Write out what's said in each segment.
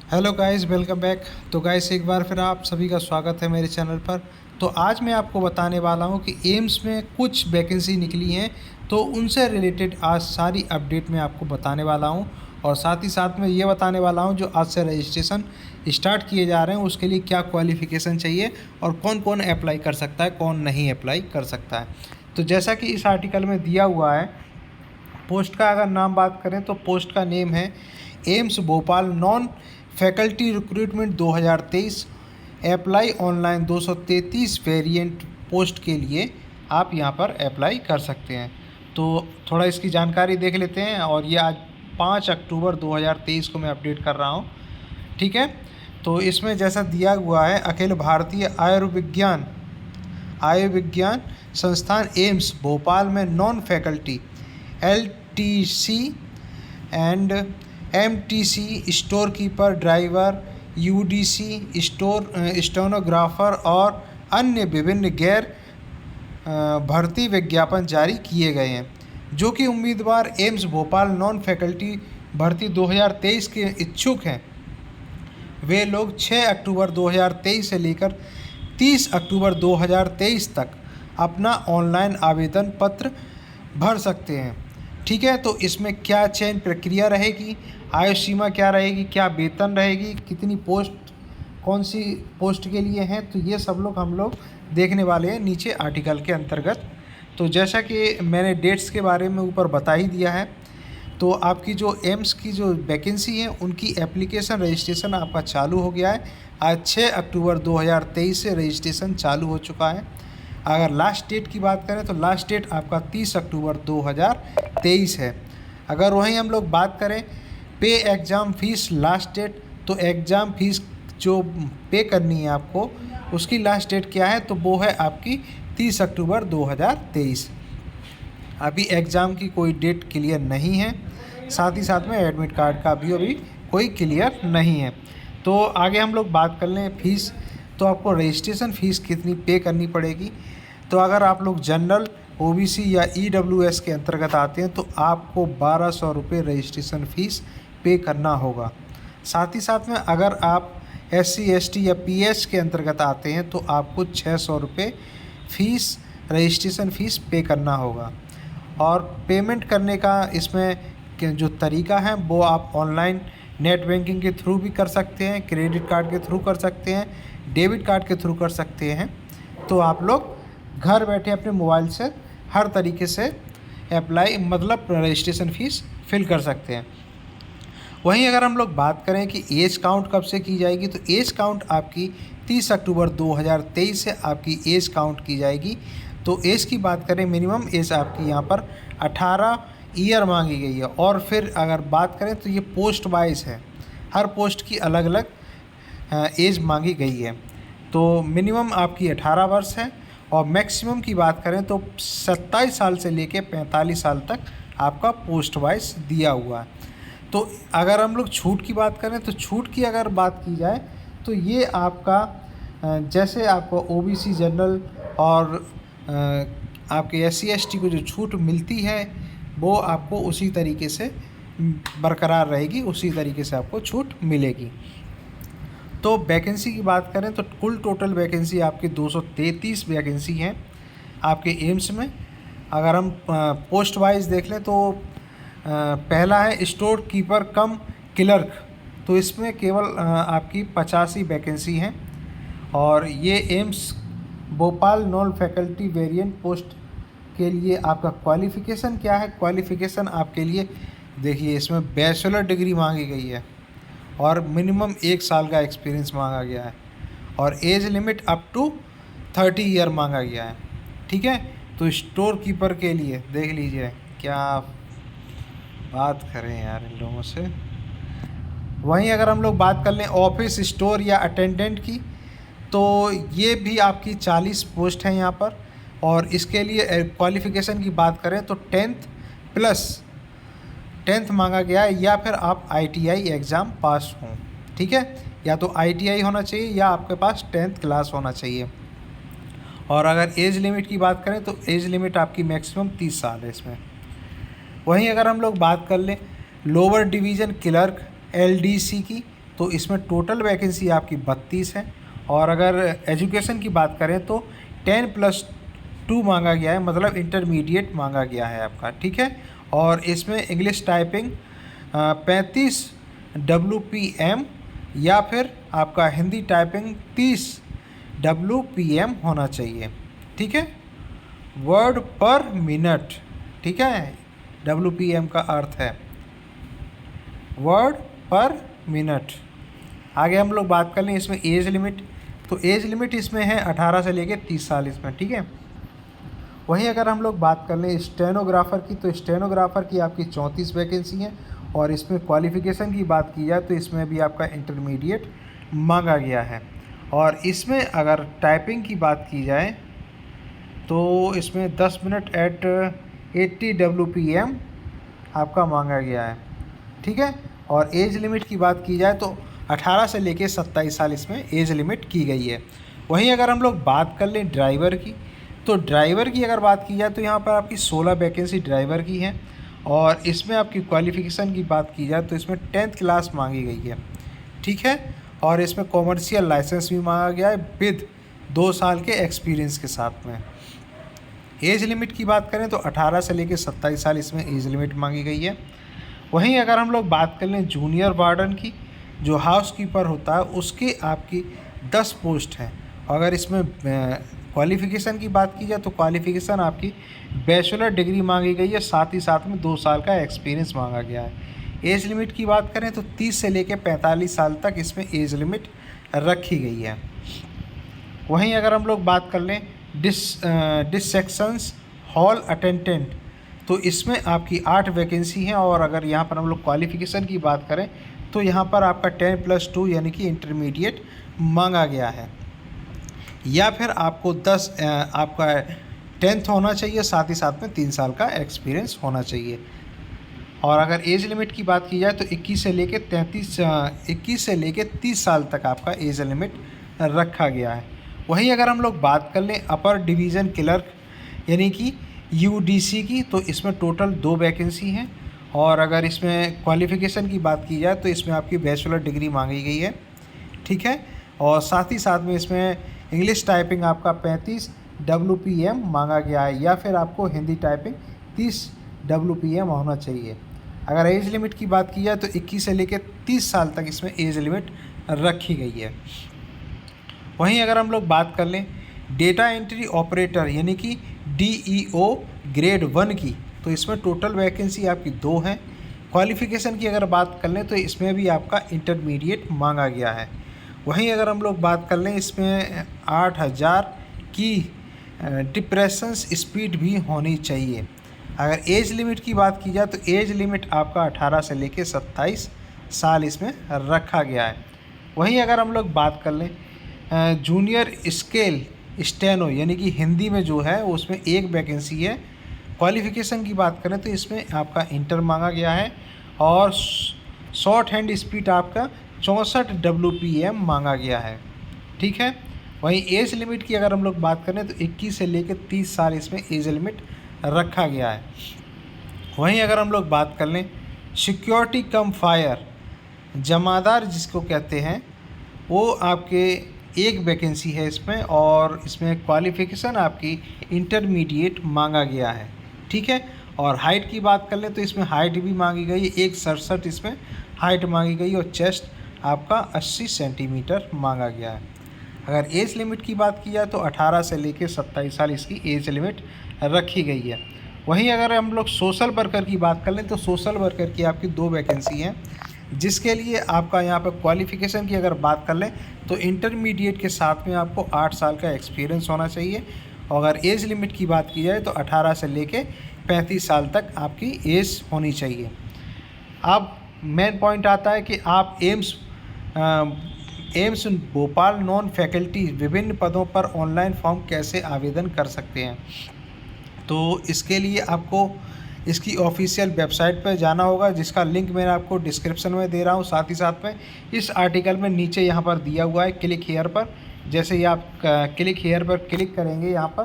Hello guys, welcome back. तो guys, एक बार फिर आप सभी का स्वागत है मेरे चैनल पर। तो आज मैं आपको बताने वाला हूं कि एम्स में कुछ वैकेंसी निकली हैं, तो उनसे रिलेटेड आज सारी अपडेट मैं आपको बताने वाला हूं। और साथ ही साथ में ये बताने वाला हूं जो आज से रजिस्ट्रेशन स्टार्ट किए जा रहे हैं उसके लिए क्या क्वालिफ़िकेशन चाहिए और कौन कौन अप्लाई कर सकता है, कौन नहीं अप्लाई कर सकता है। तो जैसा कि इस आर्टिकल में दिया हुआ है, पोस्ट का अगर नाम बात करें तो पोस्ट का नेम है AIIMS Bhopal non faculty recruitment 2023। Apply online 233 variant post के लिए आप यहां पर अप्लाई कर सकते हैं। तो थोड़ा इसकी जानकारी देख लेते हैं। और ये आज 5 अक्टूबर 2023 को मैं अपडेट कर रहा हूं, ठीक है। तो इसमें जैसा दिया हुआ है, अखिल भारतीय आयुर्विज्ञान संस्थान एम्स भोपाल में non faculty LTC and MTC store keeper, driver, UDC stenographer और अन्य विभिन्न गैर भर्ती विज्ञापन जारी किए गए हैं। जो कि उम्मीदवार एम्स भोपाल नॉन फैकल्टी भर्ती 2023 के इच्छुक हैं, वे लोग 6 अक्टूबर 2023 से लेकर 30 अक्टूबर 2023 तक अपना ऑनलाइन आवेदन पत्र भर सकते हैं, ठीक है। तो इसमें क्या चयन प्रक्रिया रहेगी, आयु सीमा क्या रहेगी, क्या वेतन रहेगी, कितनी पोस्ट, कौन सी पोस्ट के लिए हैं, तो ये सब हम लोग देखने वाले हैं नीचे आर्टिकल के अंतर्गत। तो जैसा कि मैंने डेट्स के बारे में ऊपर बता ही दिया है, तो आपकी जो एम्स की जो वैकेंसी है उनकी एप्लीकेशन रजिस्ट्रेशन आपका चालू हो गया है। आज 6 अक्टूबर 2023 से रजिस्ट्रेशन चालू हो चुका है। अगर लास्ट डेट की बात करें तो लास्ट डेट आपका 30 अक्टूबर 2023 है। अगर वहीं हम लोग बात करें पे एग्ज़ाम फ़ीस लास्ट डेट, तो एग्ज़ाम फ़ीस जो पे करनी है आपको उसकी लास्ट डेट क्या है, तो वो है आपकी 30 अक्टूबर 2023। अभी एग्ज़ाम की कोई डेट क्लियर नहीं है, साथ ही साथ में एडमिट कार्ड का भी अभी कोई क्लियर नहीं है। तो आगे हम लोग बात कर लें फ़ीस। तो आपको रजिस्ट्रेशन फ़ीस कितनी पे करनी पड़ेगी, तो अगर आप लोग जनरल, OBC या EWS के अंतर्गत आते हैं तो आपको 1200 रुपये रजिस्ट्रेशन फ़ीस पे करना होगा। साथ ही साथ में अगर आप SC ST या PH के अंतर्गत आते हैं तो आपको 600 रुपये फ़ीस, रजिस्ट्रेशन फ़ीस पे करना होगा। और पेमेंट करने का इसमें जो तरीका है वो आप ऑनलाइन नेट बैंकिंग के थ्रू भी कर सकते हैं, क्रेडिट कार्ड के थ्रू कर सकते हैं, डेबिट कार्ड के थ्रू कर सकते हैं। तो आप लोग घर बैठे अपने मोबाइल से हर तरीके से अप्लाई, मतलब रजिस्ट्रेशन फ़ीस फिल कर सकते हैं। वहीं अगर हम लोग बात करें कि एज काउंट कब से की जाएगी, तो एज काउंट आपकी 30 अक्टूबर 2023 से आपकी एज काउंट की जाएगी। तो एज की बात करें, मिनिमम एज आपकी यहाँ पर 18 ईयर मांगी गई है। और फिर अगर बात करें तो ये पोस्ट वाइज है, हर पोस्ट की अलग अलग एज मांगी गई है। तो मिनिमम आपकी 18 वर्ष है और मैक्सिमम की बात करें तो 27 साल से लेके 45 साल तक आपका पोस्ट वाइज दिया हुआ है। तो अगर हम लोग छूट की बात करें तो छूट की अगर बात की जाए तो ये आपका जैसे आपको OBC, जनरल और आपके SC ST को जो छूट मिलती है वो आपको उसी तरीके से बरकरार रहेगी, उसी तरीके से आपको छूट मिलेगी। तो वैकेंसी की बात करें तो कुल टोटल वैकेंसी आपकी 233 वैकेंसी हैं आपके एम्स में। अगर हम पोस्ट वाइज देख लें तो पहला है स्टोर कीपर कम क्लर्क, तो इसमें केवल आपकी 85 वैकेंसी हैं। और ये AIIMS Bhopal non faculty variant post के लिए आपका क्वालिफ़िकेशन क्या है। क्वालिफ़िकेशन आपके लिए देखिए, इसमें बैचलर डिग्री मांगी गई है और मिनिमम 1 साल का एक्सपीरियंस मांगा गया है और age limit up to 30 year मांगा गया है, ठीक है। तो स्टोर कीपर के लिए देख लीजिए, क्या बात करें यार इन लोगों से। वहीं अगर हम लोग बात कर लें ऑफिस स्टोर या अटेंडेंट की, तो ये भी आपकी 40 पोस्ट हैं यहाँ पर। और इसके लिए क्वालिफ़िकेशन की बात करें तो 10th मांगा गया है, या फिर आप ITI एग्ज़ाम पास हों, ठीक है। या तो ITI होना चाहिए या आपके पास 10th क्लास होना चाहिए। और अगर एज लिमिट की बात करें तो एज लिमिट आपकी मैक्सिमम 30 साल है इसमें। वहीं अगर हम लोग बात कर लें लोअर डिवीज़न क्लर्क LDC की, तो इसमें टोटल वैकेंसी आपकी 32 है। और अगर एजुकेशन की बात करें तो 10+2 मांगा गया है, मतलब इंटरमीडिएट मांगा गया है आपका, ठीक है। और इसमें इंग्लिश टाइपिंग 35 WPM या फिर आपका हिंदी टाइपिंग 30 WPM होना चाहिए, ठीक है, वर्ड पर मिनट, ठीक है। WPM का अर्थ है वर्ड पर मिनट। आगे हम लोग बात कर लें इसमें एज लिमिट, तो एज लिमिट इसमें है 18 से लेके 30 साल इसमें, ठीक है। वहीं अगर हम लोग बात कर लें स्टेनोग्राफ़र की, तो स्टेनोग्राफ़र की आपकी 34 वैकेंसी हैं। और इसमें क्वालिफ़िकेशन की बात की जाए तो इसमें भी आपका इंटरमीडिएट मांगा गया है। और इसमें अगर टाइपिंग की बात की जाए तो इसमें 10 मिनट एट 80 WPM आपका मांगा गया है, ठीक है। और एज लिमिट की बात की जाए तो 18 से लेके 27 साल इसमें एज लिमिट की गई है। वहीं अगर हम लोग बात कर लें ड्राइवर की, तो ड्राइवर की अगर बात की जाए तो यहाँ पर आपकी 16 वैकेंसी ड्राइवर की है। और इसमें आपकी क्वालिफ़िकेशन की बात की जाए तो इसमें 10th क्लास मांगी गई है, ठीक है। और इसमें कॉमर्शियल लाइसेंस भी मांगा गया है विद 2 साल के एक्सपीरियंस के साथ में। एज लिमिट की बात करें तो 18 से लेकर 27 साल इसमें एज लिमिट मांगी गई है। वहीं अगर हम लोग बात कर लें जूनियर वार्डन की, जो हाउस कीपर होता है, उसकी आपकी 10 पोस्ट हैं। अगर इसमें क्वालिफ़िकेशन की बात की जाए तो क्वालिफ़िकेशन आपकी बैचलर डिग्री मांगी गई है, साथ ही साथ में 2 साल का एक्सपीरियंस मांगा गया है। एज लिमिट की बात करें तो 30 से लेकर 45 साल तक इसमें एज लिमिट रखी गई है। वहीं अगर हम लोग बात कर लें डिसेक्शंस हॉल अटेंडेंट, तो इसमें आपकी 8 वैकेंसी हैं। और अगर यहाँ पर हम लोग क्वालिफ़िकेशन की बात करें तो यहाँ पर आपका 10+2 यानी कि इंटरमीडिएट मांगा गया है, या फिर आपको आपका 10th होना चाहिए, साथ ही साथ में 3 साल का एक्सपीरियंस होना चाहिए। और अगर एज लिमिट की बात की जाए तो 21 से लेके 30 साल तक आपका एज लिमिट रखा गया है। वहीं अगर हम लोग बात कर लें अपर डिवीज़न क्लर्क यानी कि UDC की, तो इसमें टोटल 2 वैकेंसी हैं। और अगर इसमें क्वालिफ़िकेशन की बात की जाए तो इसमें आपकी बैचलर डिग्री मांगी गई है, ठीक है। और साथ ही साथ में इसमें इंग्लिश टाइपिंग आपका 35 WPM मांगा गया है, या फिर आपको हिंदी टाइपिंग 30 WPM होना चाहिए। अगर एज लिमिट की बात की जाए तो 21 से लेकर 30 साल तक इसमें एज लिमिट रखी गई है। वहीं अगर हम लोग बात कर लें डेटा एंट्री ऑपरेटर यानी कि DEO ग्रेड 1 की, तो इसमें टोटल वैकेंसी आपकी 2 हैं। क्वालिफ़िकेशन की अगर बात कर लें तो इसमें भी आपका इंटरमीडिएट मांगा गया है। वहीं अगर हम लोग बात कर लें इसमें 8000 की डिप्रेशंस स्पीड भी होनी चाहिए। अगर एज लिमिट की बात की जाए तो एज लिमिट आपका 18 से लेकर 27 साल इसमें रखा गया है। वहीं अगर हम लोग बात कर लें जूनियर स्केल स्टेनो यानी कि हिंदी में जो है उसमें 1 वैकेंसी है। क्वालिफ़िकेशन की बात करें तो इसमें आपका इंटर मांगा गया है। और शॉर्ट हैंड स्पीड आपका 64 WPM मांगा गया है, ठीक है। वहीं एज लिमिट की अगर हम लोग बात करें तो 21 से लेकर 30 साल इसमें एज लिमिट रखा गया है। वहीं अगर हम लोग बात कर लें सिक्योरिटी कम फायर जमादार जिसको कहते हैं, वो आपके 1 वैकेंसी है इसमें। और इसमें क्वालिफ़िकेशन आपकी इंटरमीडिएट मांगा गया है, ठीक है। और हाइट की बात कर लें तो इसमें हाइट भी मांगी गई है, 167 इसमें हाइट मांगी गई, और चेस्ट आपका 80 सेंटीमीटर मांगा गया है। अगर एज लिमिट की बात की जाए तो 18 से लेकर 27 साल इसकी एज लिमिट रखी गई है। वहीं अगर हम लोग सोशल वर्कर की बात कर लें तो सोशल वर्कर की आपकी 2 वैकेंसी हैं, जिसके लिए आपका यहाँ पर क्वालिफ़िकेशन की अगर बात कर लें तो इंटरमीडिएट के साथ में आपको 8 साल का एक्सपीरियंस होना चाहिए। और अगर एज लिमिट की बात की जाए तो 18 से लेके 35 साल तक आपकी एज होनी चाहिए। अब मेन पॉइंट आता है कि आप एम्स भोपाल नॉन फैकल्टी विभिन्न पदों पर ऑनलाइन फॉर्म कैसे आवेदन कर सकते हैं। तो इसके लिए आपको इसकी ऑफिशियल वेबसाइट पर जाना होगा, जिसका लिंक मैं आपको डिस्क्रिप्शन में दे रहा हूँ। साथ ही साथ में इस आर्टिकल में नीचे यहाँ पर दिया हुआ है क्लिक हेयर पर। जैसे ही आप क्लिक हेयर पर क्लिक करेंगे यहाँ पर,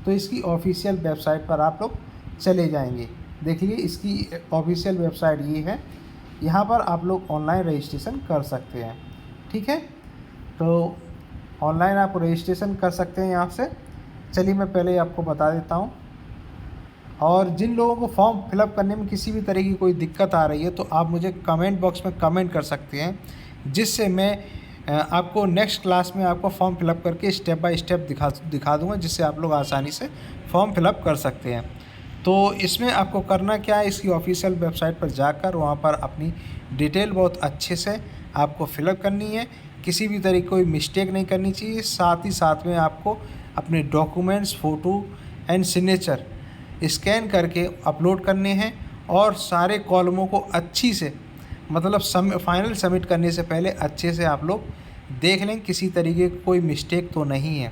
तो इसकी ऑफिशियल वेबसाइट पर आप लोग चले जाएंगे। देखिए इसकी ऑफिशियल वेबसाइट ये है, यहाँ पर आप लोग ऑनलाइन रजिस्ट्रेशन कर सकते हैं। ठीक है, तो ऑनलाइन आप रजिस्ट्रेशन कर सकते हैं यहाँ से। चलिए मैं पहले आपको बता देता हूँ। और जिन लोगों को फॉर्म फिलअप करने में किसी भी तरह की कोई दिक्कत आ रही है तो आप मुझे कमेंट बॉक्स में कमेंट कर सकते हैं, जिससे मैं आपको नेक्स्ट क्लास में आपको फॉर्म फिलअप करके स्टेप बाय स्टेप दिखा दूंगा, जिससे आप लोग आसानी से फॉर्म फिलअप कर सकते हैं। तो इसमें आपको करना क्या है, इसकी ऑफिशियल वेबसाइट पर जाकर वहाँ पर अपनी डिटेल बहुत अच्छे से आपको फिलअप करनी है। किसी भी तरह की कोई मिस्टेक नहीं करनी चाहिए। साथ ही साथ में आपको अपने documents, photo and signature scan करके अपलोड करने हैं और सारे कॉलमों को अच्छी से मतलब फाइनल सबमिट करने से पहले अच्छे से आप लोग देख लें, किसी तरीके की कोई मिस्टेक तो नहीं है।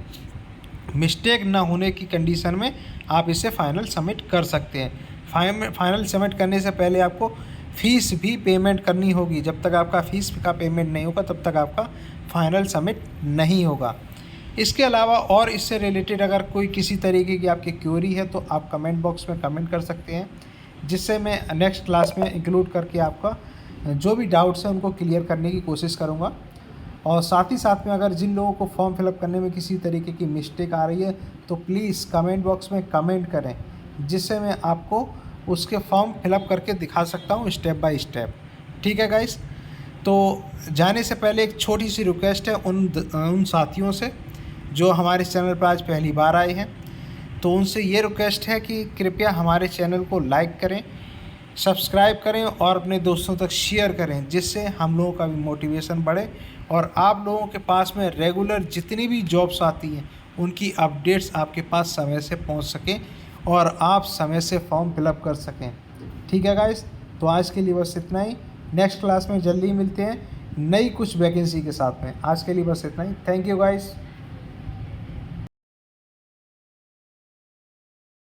मिस्टेक ना होने की कंडीशन में आप इसे फाइनल सबमिट कर सकते हैं। फाइनल सबमिट करने से पहले आपको फ़ीस भी पेमेंट करनी होगी। जब तक आपका फ़ीस का पेमेंट नहीं होगा तब तक आपका फाइनल सबमिट नहीं होगा। इसके अलावा और इससे रिलेटेड अगर कोई किसी तरीके की आपकी क्वेरी है तो आप कमेंट बॉक्स में कमेंट कर सकते हैं, जिससे मैं नेक्स्ट क्लास में इंक्लूड करके आपका जो भी डाउट्स हैं उनको क्लियर करने की कोशिश करूँगा। और साथ ही साथ में अगर जिन लोगों को फॉर्म फिलअप करने में किसी तरीके की मिस्टेक आ रही है तो प्लीज़ कमेंट बॉक्स में कमेंट करें, जिससे मैं आपको उसके फॉर्म फिलअप करके दिखा सकता हूँ स्टेप बाय स्टेप। ठीक है गाइस, तो जाने से पहले एक छोटी सी रिक्वेस्ट है उन साथियों से जो हमारे चैनल पर आज पहली बार आए हैं, तो उनसे ये रिक्वेस्ट है कि कृपया हमारे चैनल को लाइक करें, सब्सक्राइब करें और अपने दोस्तों तक शेयर करें, जिससे हम लोगों का भी मोटिवेशन बढ़े और आप लोगों के पास में रेगुलर जितनी भी जॉब्स आती हैं उनकी अपडेट्स आपके पास समय से पहुंच सकें और आप समय से फॉर्म फिलअप कर सकें। ठीक है गाइस, तो आज के लिए बस इतना ही। नेक्स्ट क्लास में जल्दी मिलते हैं नई कुछ वैकेंसी के साथ में। आज के लिए बस इतना ही। Thank you guys.